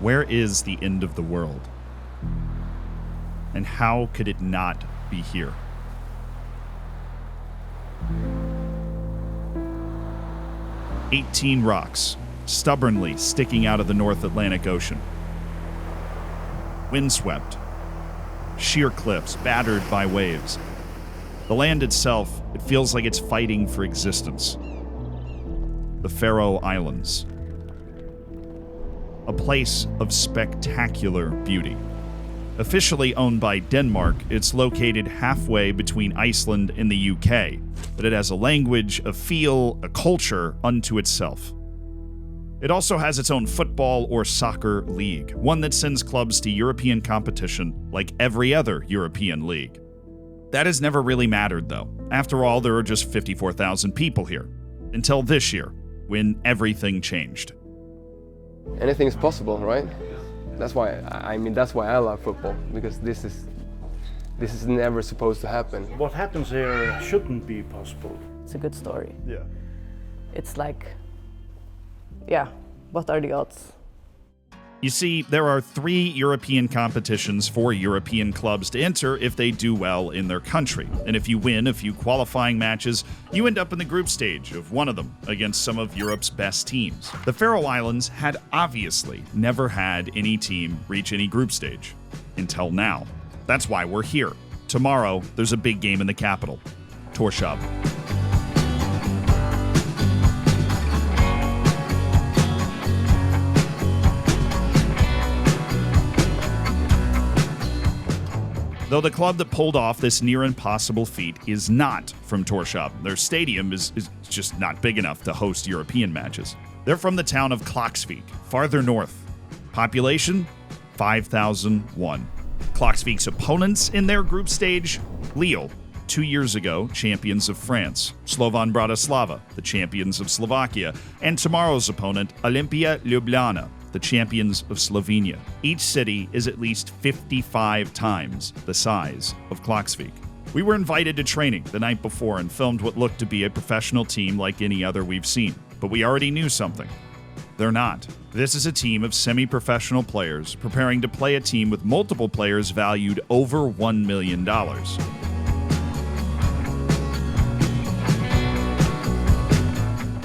Where is the end of the world? And how could it not be here? "18 rocks, stubbornly sticking out of the North Atlantic Ocean. Windswept, sheer cliffs battered by waves. The land itself, it feels like it's fighting for existence. The Faroe Islands. A place of spectacular beauty. Officially owned by Denmark, it's located halfway between Iceland and the UK, but it has a language, a feel, a culture unto itself. It also has its own football or soccer league, one that sends clubs to European competition like every other European league. That has never really mattered, though. After all, there are just 54,000 people here. Until this year, when everything changed. Anything is possible, right? That's why I love football, because this is never supposed to happen. What happens here shouldn't be possible. It's a good story. Yeah. It's like, yeah, what are the odds? You see, there are 3 European competitions for European clubs to enter if they do well in their country. And if you win a few qualifying matches, you end up in the group stage of one of them against some of Europe's best teams. The Faroe Islands had obviously never had any team reach any group stage. Until now. That's why we're here. Tomorrow, there's a big game in the capital, Tórshavn. Though the club that pulled off this near impossible feat is not from Tórshavn. Their stadium is just not big enough to host European matches. They're from the town of Klaksvik, farther north. Population, 5,001. Klaksvik's opponents in their group stage, Lille, 2 years ago, champions of France, Slovan Bratislava, the champions of Slovakia, and tomorrow's opponent, Olimpia Ljubljana, the champions of Slovenia. Each city is at least 55 times the size of Klaksvik. We were invited to training the night before and filmed what looked to be a professional team like any other we've seen. But we already knew something. They're not. This is a team of semi-professional players preparing to play a team with multiple players valued over $1 million.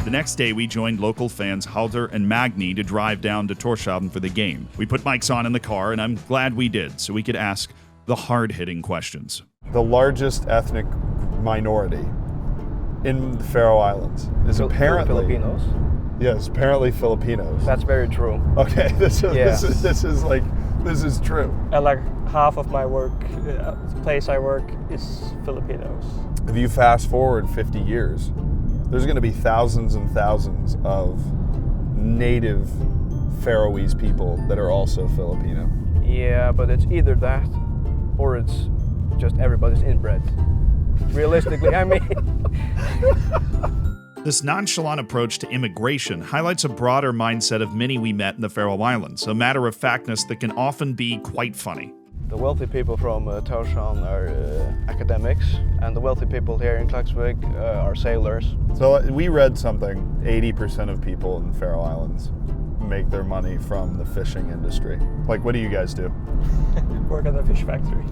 The next day, we joined local fans Halder and Magni to drive down to Tórshavn for the game. We put mics on in the car, and I'm glad we did, so we could ask the hard-hitting questions. The largest ethnic minority in the Faroe Islands is apparently Filipinos. Yes, apparently Filipinos. That's very true. Okay, this is true. And like half of my work, the place I work, is Filipinos. If you fast forward 50 years, there's going to be thousands and thousands of native Faroese people that are also Filipino. Yeah, but it's either that or it's just everybody's inbred. Realistically, I mean. This nonchalant approach to immigration highlights a broader mindset of many we met in the Faroe Islands, a matter-of-factness that can often be quite funny. The wealthy people from Tórshavn are academics, and the wealthy people here in Klaksvik are sailors. So we read something, 80% of people in the Faroe Islands make their money from the fishing industry. Like, what do you guys do? Work at a fish factory.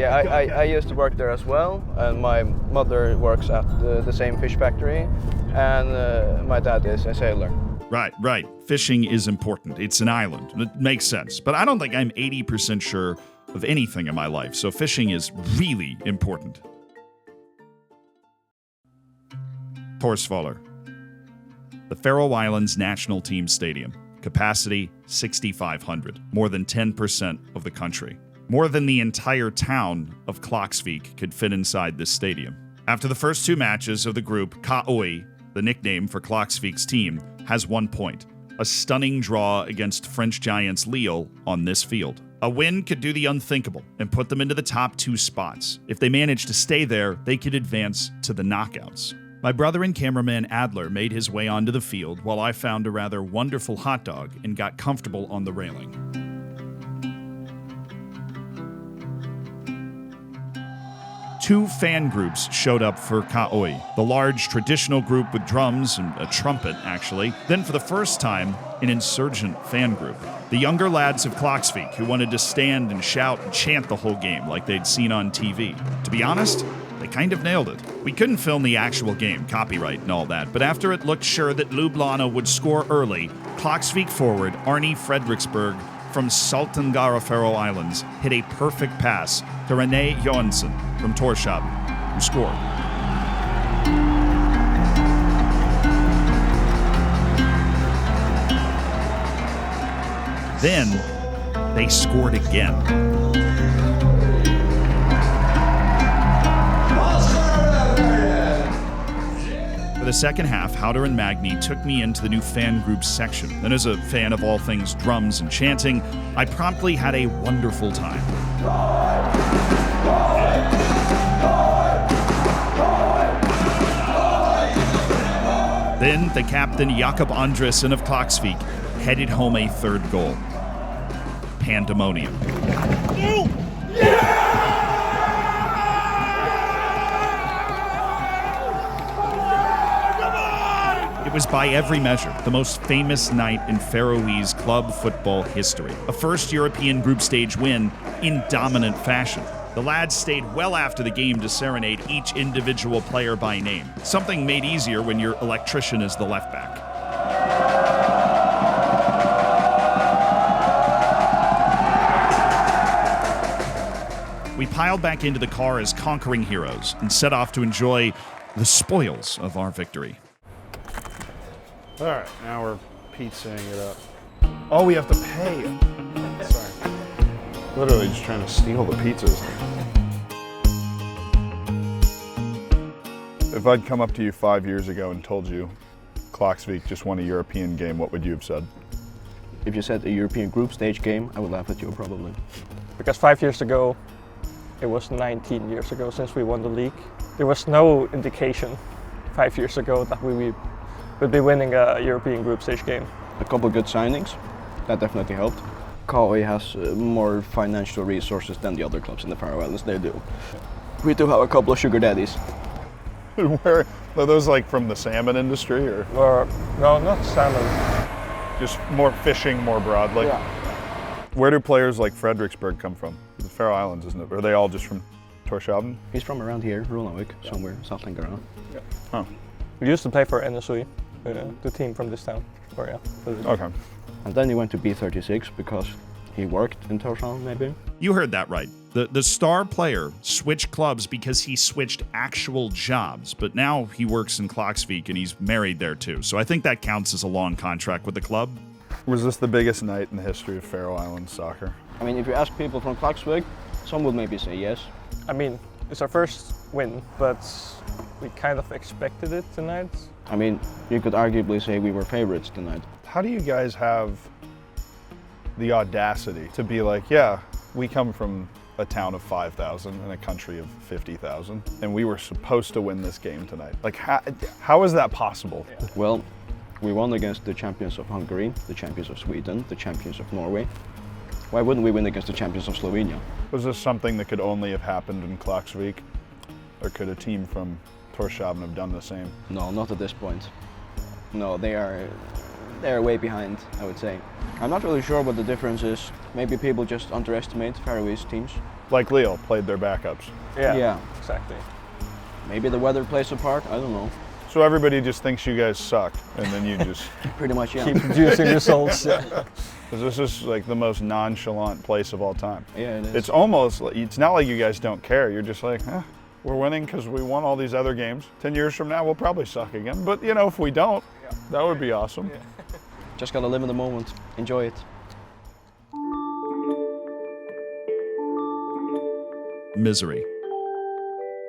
I used to work there as well, and my mother works at the same fish factory, and my dad is a sailor. Right. Fishing is important. It's an island. It makes sense. But I don't think I'm 80% sure of anything in my life, so fishing is really important. Tórsvöllur, the Faroe Islands National Team Stadium. Capacity 6,500, more than 10% of the country. More than the entire town of Klaksvik could fit inside this stadium. After the first 2 matches of the group, Kaoi, the nickname for Klaksvik's team, has 1 point. A stunning draw against French giants Lille on this field. A win could do the unthinkable and put them into the top 2 spots. If they manage to stay there, they could advance to the knockouts. My brother and cameraman Adler made his way onto the field while I found a rather wonderful hot dog and got comfortable on the railing. 2 fan groups showed up for Ka'oi, the large traditional group with drums and a trumpet, actually. Then for the first time, an insurgent fan group. The younger lads of Klaksvik who wanted to stand and shout and chant the whole game like they'd seen on TV. To be honest, they kind of nailed it. We couldn't film the actual game, copyright and all that, but after it looked sure that Ljubljana would score early, Klaksvik forward Arne Fredriksberg from Saltengara, Faroe Islands, hit a perfect pass to Rene Johansson from Torshov, who scored. Then, they scored again. For the second half, Howder and Magni took me into the new fan group section. And as a fan of all things drums and chanting, I promptly had a wonderful time. Then the captain Jakob Andresen of Klaksvik headed home a third goal. Pandemonium. It was by every measure the most famous night in Faroese club football history. A first European group stage win in dominant fashion. The lads stayed well after the game to serenade each individual player by name, something made easier when your electrician is the left back. We piled back into the car as conquering heroes and set off to enjoy the spoils of our victory. All right, now we're pizzaing it up. Oh, we have to pay. Sorry. Literally just trying to steal the pizzas. If I'd come up to you 5 years ago and told you Klaksvik just won a European game, what would you have said? If you said a European group stage game, I would laugh at you probably. Because 5 years ago, it was 19 years ago since we won the league. There was no indication 5 years ago that we would be winning a European group stage game. A couple good signings, that definitely helped. Ka'oi has more financial resources than the other clubs in the Faroe Islands, they do. We do have a couple of sugar daddies. Where are those, like from the salmon industry or No, not salmon. just more fishing more broadly? Yeah. Where do players like Fredriksberg come from? The Faroe Islands, isn't it? Are they all just from Torshavn? He's from around here, Runavik, somewhere, Saltengara. Oh, We used to play for NSUI, the team from this town. okay. And then he went to B36 because he worked in Torshavn, maybe. You heard that right. The star player switched clubs because he switched actual jobs, but now he works in Klaksvik and he's married there too. So I think that counts as a long contract with the club. Was this the biggest night in the history of Faroe Islands soccer? I mean, if you ask people from Klaksvik, some would maybe say yes. I mean, it's our first win, but we kind of expected it tonight. I mean, you could arguably say we were favorites tonight. How do you guys have the audacity to be like, yeah, we come from a town of 5,000 and a country of 50,000, and we were supposed to win this game tonight? Like, how is that possible? Well, we won against the champions of Hungary, the champions of Sweden, the champions of Norway. Why wouldn't we win against the champions of Slovenia? Was this something that could only have happened in Klaksvik? Or could a team from Torshavn have done the same? No, not at this point. No, they are way behind, I would say. I'm not really sure what the difference is. Maybe people just underestimate Faroese teams. Like Lille played their backups. Yeah. Exactly. Maybe the weather plays a part, I don't know. So everybody just thinks you guys suck, and then you just... Pretty much, yeah. Keep producing results. Yeah. Because this is like the most nonchalant place of all time. Yeah, it is. It's almost, it's not like you guys don't care. You're just like, we're winning because we won all these other games. 10 years from now, we'll probably suck again. But, you know, if we don't, that would be awesome. Just gotta live in the moment, enjoy it. Misery.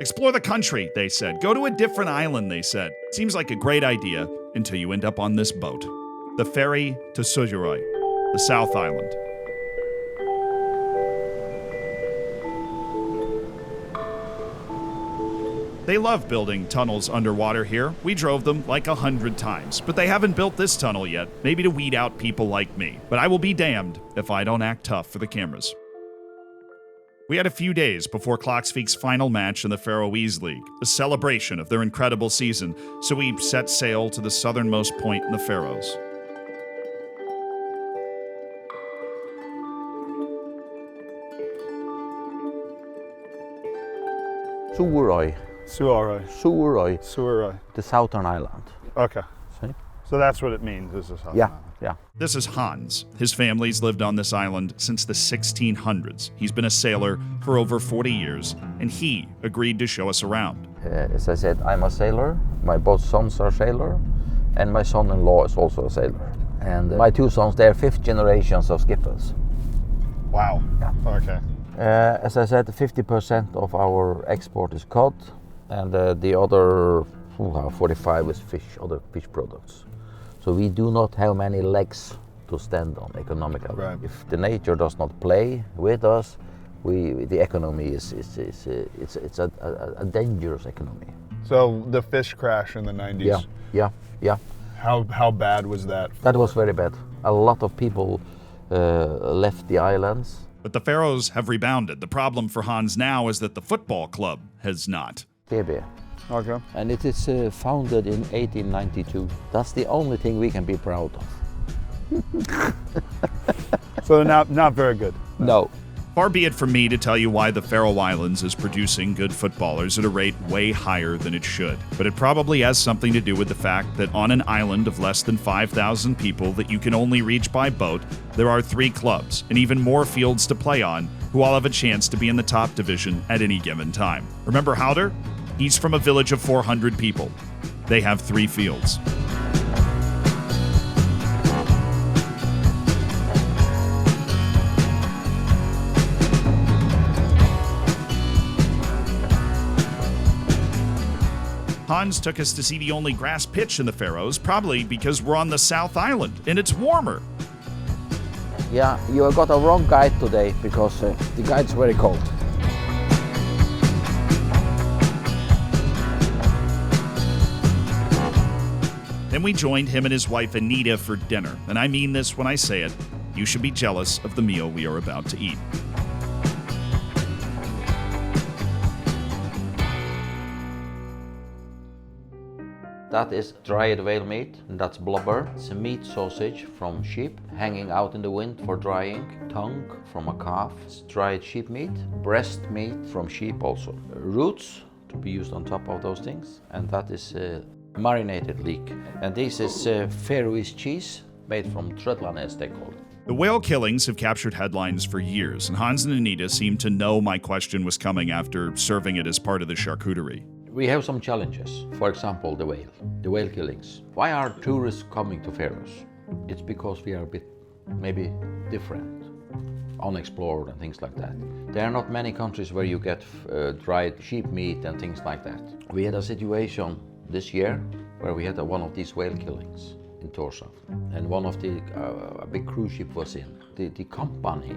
Explore the country, they said. Go to a different island, they said. Seems like a great idea until you end up on this boat. The ferry to Suðuroy, the South Island. They love building tunnels underwater here. We drove them like 100 times, but they haven't built this tunnel yet, maybe to weed out people like me. But I will be damned if I don't act tough for the cameras. We had a few days before Klaksvik's final match in the Faroe Islands League, a celebration of their incredible season, so we set sail to the southernmost point in the Faroes. Suðuroy, Suoroi. Suoroi. the southern island. Okay. See? So that's what it means. This is Yeah, yeah. This is Hans. His family's lived on this island since the 1600s. He's been a sailor for over 40 years, and he agreed to show us around. As I said, I'm a sailor. My both sons are sailor, and my son-in-law is also a sailor. And my two sons, they're fifth generations of skippers. Wow. Yeah. Okay. As I said, 50% of our export is cod, and the other 45 is fish, other fish products. So we do not have many legs to stand on economically. Right. If the nature does not play with us, the economy is a dangerous economy. So the fish crash in the 90s. Yeah. How bad was that? That was very bad. A lot of people left the islands. But the Faroes have rebounded. The problem for Hans now is that the football club has not. GB. Okay. And it is founded in 1892. That's the only thing we can be proud of. So they're not very good. No. Far be it from me to tell you why the Faroe Islands is producing good footballers at a rate way higher than it should. But it probably has something to do with the fact that on an island of less than 5,000 people that you can only reach by boat, there are 3 clubs and even more fields to play on who all have a chance to be in the top division at any given time. Remember Adler? He's from a village of 400 people. They have 3 fields. Hans took us to see the only grass pitch in the Faroes, probably because we're on the South Island and it's warmer. Yeah, you have got a wrong guide today because the guide's very cold. Then we joined him and his wife Anita for dinner, and I mean this when I say it. You should be jealous of the meal we are about to eat. That is dried whale meat, and that's blubber. It's a meat sausage from sheep, hanging out in the wind for drying. Tongue from a calf. It's dried sheep meat. Breast meat from sheep also. Roots to be used on top of those things, and that is marinated leek. And this is Faroese cheese made from tröllanes, they call it. The whale killings have captured headlines for years, and Hans and Anita seemed to know my question was coming after serving it as part of the charcuterie. We have some challenges. For example, the whale killings. Why are tourists coming to Faroes? It's because we are a bit maybe different, unexplored and things like that. There are not many countries where you get dried sheep meat and things like that. We had a situation this year where we had one of these whale killings in Tórshavn, and one of the a big cruise ship was in. The company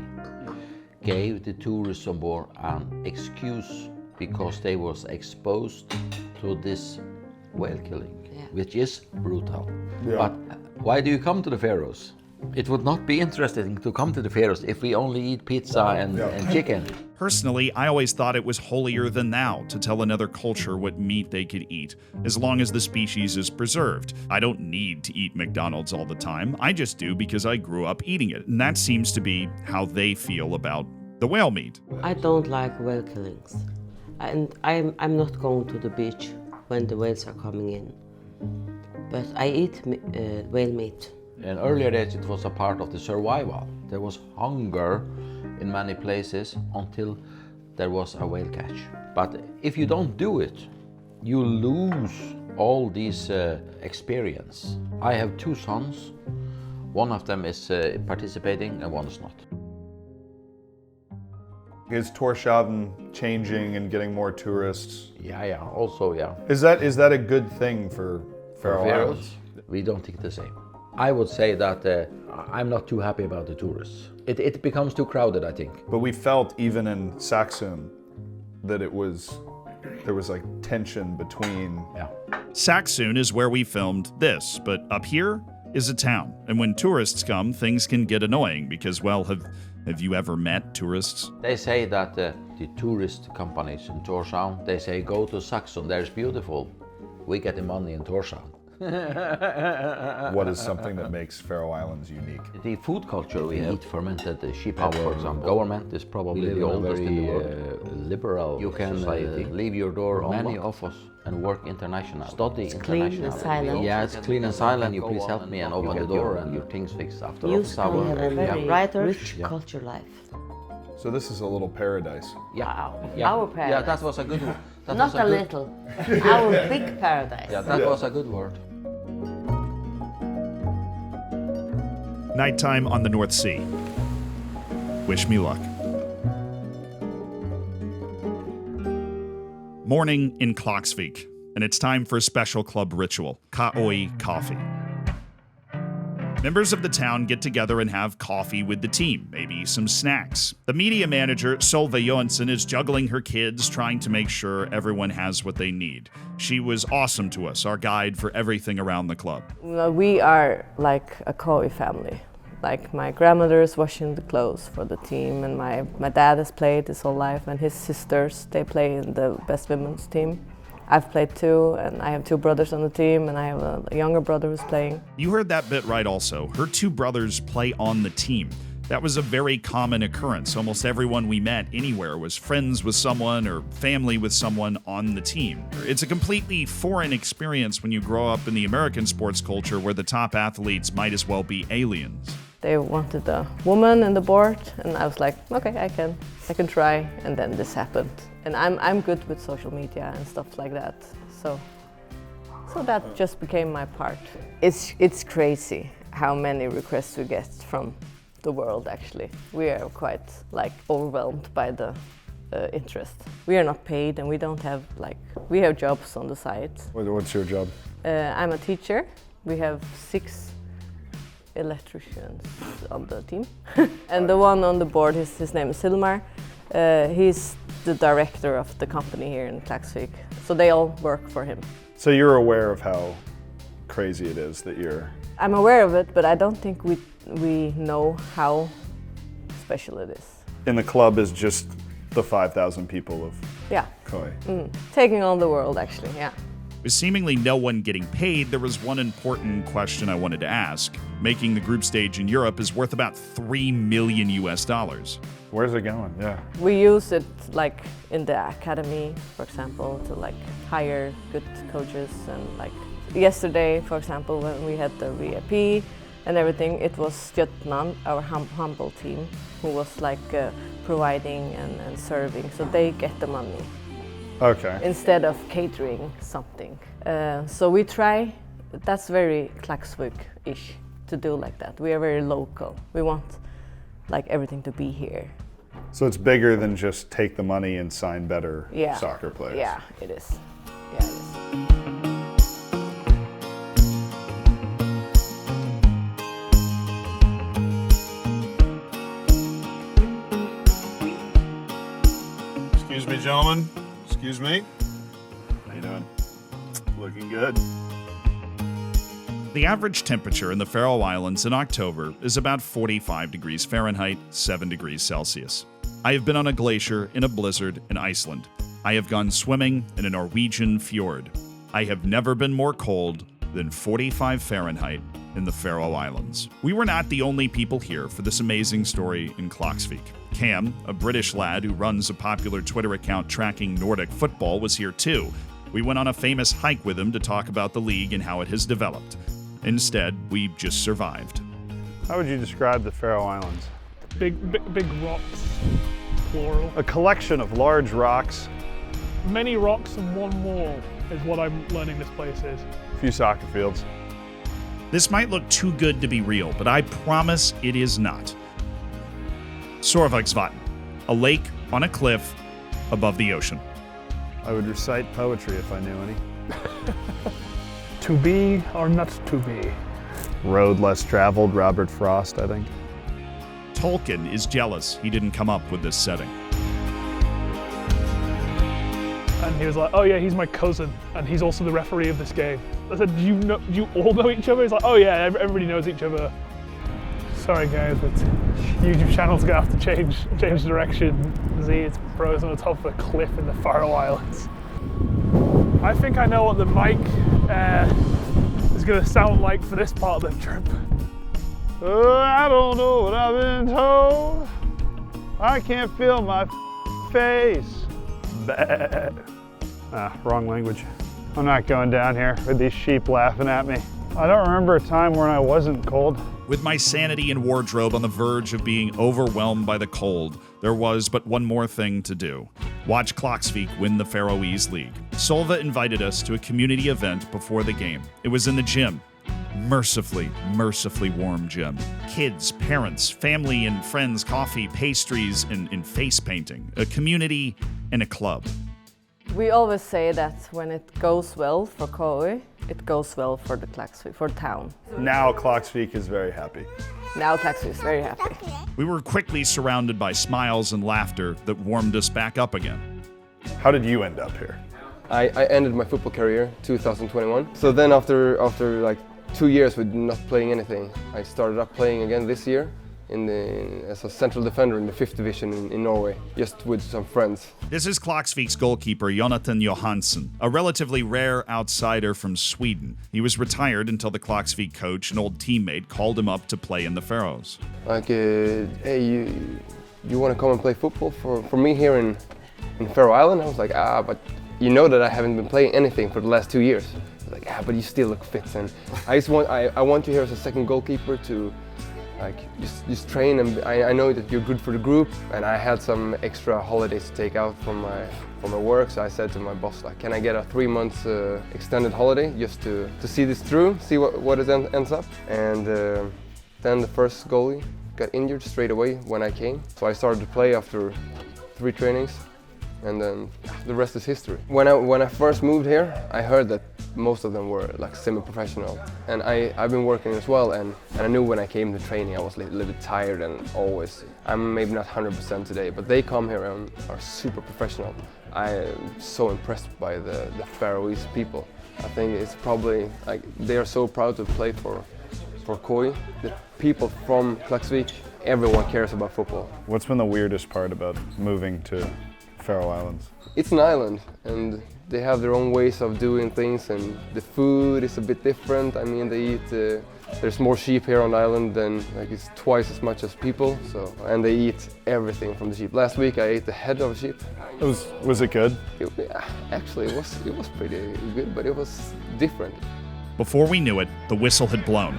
gave the tourists on board an excuse because they was exposed to this whale killing, which is brutal. Yeah. But why do you come to the Faroes? It would not be interesting to come to the Faroes if we only eat pizza and chicken. Personally, I always thought it was holier than thou to tell another culture what meat they could eat, as long as the species is preserved. I don't need to eat McDonald's all the time. I just do because I grew up eating it, and that seems to be how they feel about the whale meat. I don't like whale killings, and I'm not going to the beach when the whales are coming in, but I eat whale meat. In earlier days it was a part of the survival. There was hunger in many places until there was a whale catch. But if you don't do it, you lose all these experience. I have 2 sons. One of them is participating and one is not. Is Tórshavn changing and getting more tourists? Yeah, also, yeah. Is that a good thing for Faroe Islands? We don't think the same. I would say that I'm not too happy about the tourists. It becomes too crowded, I think. But we felt even in Saxon that there was like tension between. Yeah. Saxon is where we filmed this, but up here is a town. And when tourists come, things can get annoying because, well, Have you ever met tourists? They say that the tourist companies in Tórshavn, they say go to Saxon, there's beautiful. We get the money in Tórshavn. What is something that makes Faroe Islands unique? The food culture we eat fermented sheep head, for example. Government is probably the oldest in the world. Liberal you can leave your door unlocked. Many of us and work international. Study It's international. clean and silent. Yeah, it's clean and silent. Can you please help me and open the door and your things fixed after You office hour? have a very rich culture life. So this is a little paradise. Yeah. Our paradise. Yeah, that was a good one. Not a little. Our big paradise. Yeah, that was a good word. Nighttime on the North Sea. Wish me luck. Morning in Klaksvik, and it's time for a special club ritual, Kaoi coffee. Members of the town get together and have coffee with the team, maybe some snacks. The media manager, Solveig Johansen, is juggling her kids, trying to make sure everyone has what they need. She was awesome to us, our guide for everything around the club. We are like a Koi family. Like my grandmother is washing the clothes for the team, and my dad has played his whole life, and his sisters, they play in the best women's team. I've played too, and I have two brothers on the team, and I have a younger brother who's playing. You heard that bit right also. Her two brothers play on the team. That was a very common occurrence. Almost everyone we met anywhere was friends with someone or family with someone on the team. It's a completely foreign experience when you grow up in the American sports culture where the top athletes might as well be aliens. They wanted a woman in the board, and I was like, okay, I can try, and then this happened. And I'm good with social media and stuff like that, so that just became my part. It's crazy how many requests we get from the world. Actually, we are quite overwhelmed by the interest. We are not paid, and we don't have we have jobs on the side. What's your job? I'm a teacher. We have 6 electricians on the team, and the one on the board, his name is Hilmar. He's the director of the company here in Klaksvik, so they all work for him. So you're aware of how crazy it is that you're... I'm aware of it, but I don't think we know how special it is. In the club is just the 5,000 people of Koi. Taking on the world, actually, yeah. With seemingly no one getting paid, there was one important question I wanted to ask. Making the group stage in Europe is worth about $3 million US. Where's it going? Yeah. We use it in the academy, for example, to hire good coaches, and yesterday, for example, when we had the VIP and everything, it was Jutnan, our humble team, who was providing and serving, so they get the money. Okay. Instead of catering something. So we try, that's very Klaksvik-ish to do like that. We are very local. We want everything to be here. So it's bigger than just take the money and sign better soccer players. Yeah, it is. Yeah, it is. Excuse me, gentlemen. Excuse me. How you doing? Looking good. The average temperature in the Faroe Islands in October is about 45 degrees Fahrenheit, 7 degrees Celsius. I have been on a glacier in a blizzard in Iceland. I have gone swimming in a Norwegian fjord. I have never been more cold than 45 Fahrenheit in the Faroe Islands. We were not the only people here for this amazing story in Klaksvik. Cam, a British lad who runs a popular Twitter account tracking Nordic football, was here too. We went on a famous hike with him to talk about the league and how it has developed. Instead, we just survived. How would you describe the Faroe Islands? Big rocks, plural. A collection of large rocks. Many rocks and one wall is what I'm learning this place is. A few soccer fields. This might look too good to be real, but I promise it is not. Sorvagsvatn, a lake on a cliff above the ocean. I would recite poetry if I knew any. To be or not to be? Road less traveled, Robert Frost, I think. Tolkien is jealous he didn't come up with this setting. And he was like, oh yeah, he's my cousin, and he's also the referee of this game. I said, do you all know each other? He's like, oh yeah, everybody knows each other. Sorry guys, but YouTube channel's gonna have to change direction. See, it's frozen on the top of a cliff in the Faroe Islands. I think I know what the mic is gonna sound like for this part of the trip. I don't know what I've been told. I can't feel my face. Wrong language. I'm not going down here with these sheep laughing at me. I don't remember a time when I wasn't cold. With my sanity and wardrobe on the verge of being overwhelmed by the cold, there was but one more thing to do. Watch Klaksvik win the Faroese League. Solva invited us to a community event before the game. It was in the gym. Mercifully warm gym. Kids, parents, family and friends, coffee, pastries, and face painting. A community and a club. We always say that when it goes well for KOI, it goes well for the Klaksvik, for town. Now Klaksvik is very happy. Now Klaksvik is very happy. We were quickly surrounded by smiles and laughter that warmed us back up again. How did you end up here? I ended my football career 2021. So then after like 2 years with not playing anything, I started up playing again this year as a central defender in the 5th division in Norway, just with some friends. This is Klaksvik's goalkeeper, Jonathan Johansson, a relatively rare outsider from Sweden. He was retired until the Klaksvik coach, an old teammate, called him up to play in the Faroes. Like, hey, you want to come and play football for me here in Faroe Island? I was like, but you know that I haven't been playing anything for the last 2 years. I was like, but you still look fit, and I want you here as a second goalkeeper to just train, and I know that you're good for the group, and I had some extra holidays to take out from my work, so I said to my boss, like, can I get a 3 months extended holiday just to see this through, see what it ends up. And then the first goalie got injured straight away when I came, so I started to play after 3 trainings, and then the rest is history. When I first moved here, I heard that most of them were like semi-professional, and I've been working as well, and I knew when I came to training I was a little bit tired, and always, I'm maybe not 100% today, but they come here and are super professional. I'm so impressed by the Faroese people. I think it's probably like they are so proud to play for KOI. The people from Klaksvik, everyone cares about football. What's been the weirdest part about moving to Faroe Islands? It's an island, and they have their own ways of doing things, and the food is a bit different. I mean, they eat, there's more sheep here on the island than, like, it's twice as much as people, and they eat everything from the sheep. Last week I ate the head of a sheep. Was it good? Actually, it was pretty good, but it was different. Before we knew it, the whistle had blown.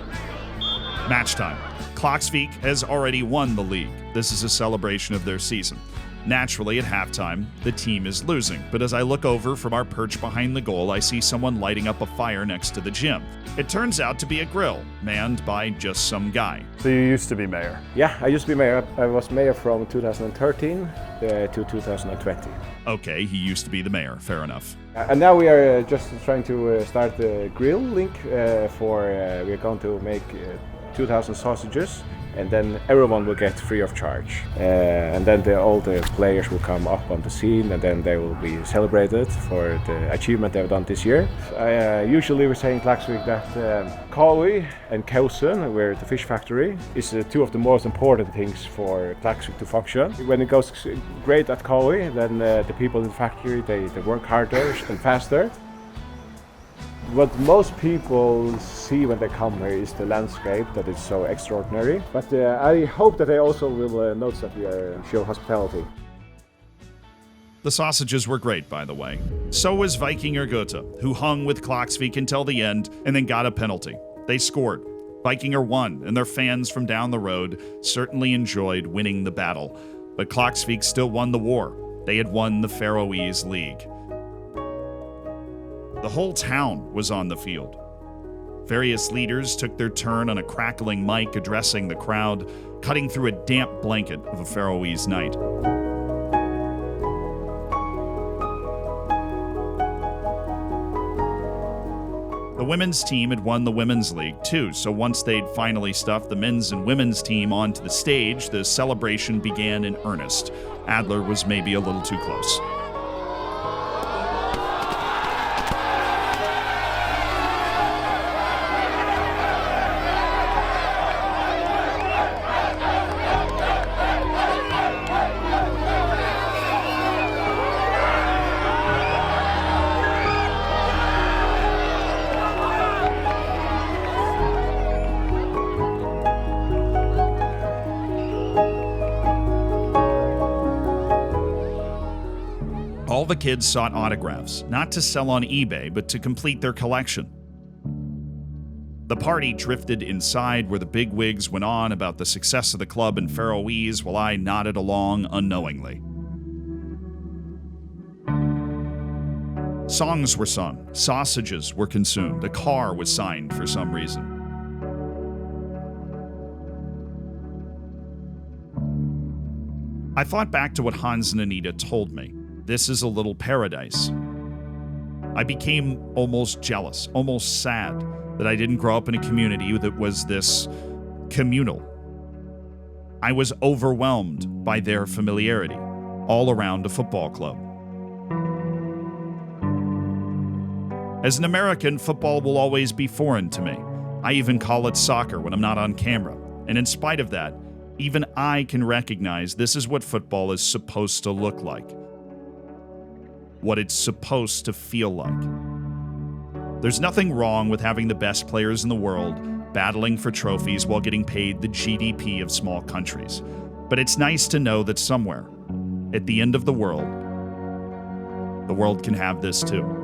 Match time. Klaksvik has already won the league. This is a celebration of their season. Naturally, at halftime, the team is losing, but as I look over from our perch behind the goal, I see someone lighting up a fire next to the gym. It turns out to be a grill, manned by just some guy. So you used to be mayor? Yeah, I used to be mayor. I was mayor from 2013 to 2020. Okay, he used to be the mayor, fair enough. And now we are just trying to start the grill link we're going to make 2,000 sausages, and then everyone will get free of charge. And then all the players will come up on the scene, and then they will be celebrated for the achievement they've done this year. Usually we say in Klaksvik that KOI and Kausen, where the fish factory, is 2 of the most important things for Klaksvik to function. When it goes great at KOI, then the people in the factory, they work harder and faster. What most people see when they come here is the landscape, that is so extraordinary. But I hope that they also will notice that we show hospitality. The sausages were great, by the way. So was Vikingur Gutta, who hung with Klaksvik until the end and then got a penalty. They scored. Vikingur won, and their fans from down the road certainly enjoyed winning the battle. But Klaksvik still won the war. They had won the Faroese League. The whole town was on the field. Various leaders took their turn on a crackling mic addressing the crowd, cutting through a damp blanket of a Faroese night. The women's team had won the Women's League too, so once they'd finally stuffed the men's and women's team onto the stage, the celebration began in earnest. Adler was maybe a little too close. All the kids sought autographs, not to sell on eBay, but to complete their collection. The party drifted inside where the bigwigs went on about the success of the club in Faroese while I nodded along unknowingly. Songs were sung, sausages were consumed, a car was signed for some reason. I thought back to what Hans and Anita told me. This is a little paradise. I became almost jealous, almost sad that I didn't grow up in a community that was this communal. I was overwhelmed by their familiarity, all around a football club. As an American, football will always be foreign to me. I even call it soccer when I'm not on camera. And in spite of that, even I can recognize this is what football is supposed to look like. What it's supposed to feel like. There's nothing wrong with having the best players in the world battling for trophies while getting paid the GDP of small countries. But it's nice to know that somewhere, at the end of the world can have this too.